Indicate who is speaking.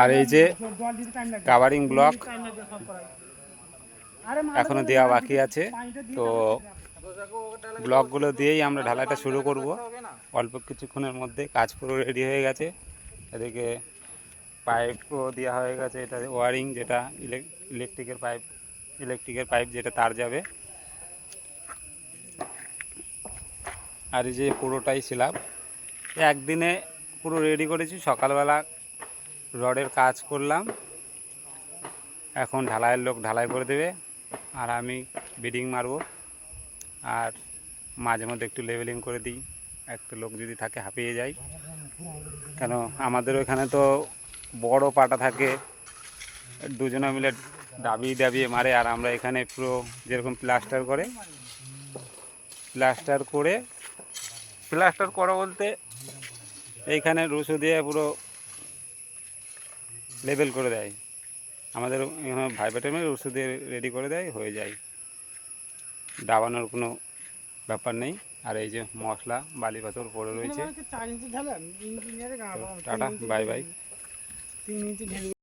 Speaker 1: আর এই যে covering block এখনো দেওয়া বাকি আছে, তো ব্লকগুলো দিয়েই আমরা ঢালাইটা শুরু করব। অল্প কিছুক্ষণের মধ্যে কাজ পুরো রেডি হয়ে গেছে। এদিকে পাইপও দেওয়া হয়ে গেছে, এটা ওয়ারিং, যেটা ইলেকট্রিকের পাইপ যেটা তার যাবে। আর এই যে পুরোটাই স্ল্যাব একদিনে পুরো রেডি করেছি। সকালবেলা রডের কাজ করলাম, এখন ঢালাইয়ের লোক ঢালাই করে দেবে আর আমি বিডিং মারবো। আর মাঝে মধ্যে একটু লেভেলিং করে দিই, একটা লোক যদি থাকে হাঁপিয়ে যায়। কেন আমাদের ওখানে তো বড় পাটা থাকে, দুজনে মিলে দাবিয়ে দাবিয়ে মারে। আর আমরা এখানে পুরো যেরকম প্লাস্টার করা বলতে এইখানে রুসো দিয়ে পুরো লেবেল করে দেয়। আমাদের এখানে ভাইব্রেটারে রুসো দিয়ে রেডি করে দেয়, হয়ে যায়, দাবানোর কোনো ব্যাপার নেই। আর এই যে মশলা বালি পাথর পড়ে রয়েছে। Tata, bye bye.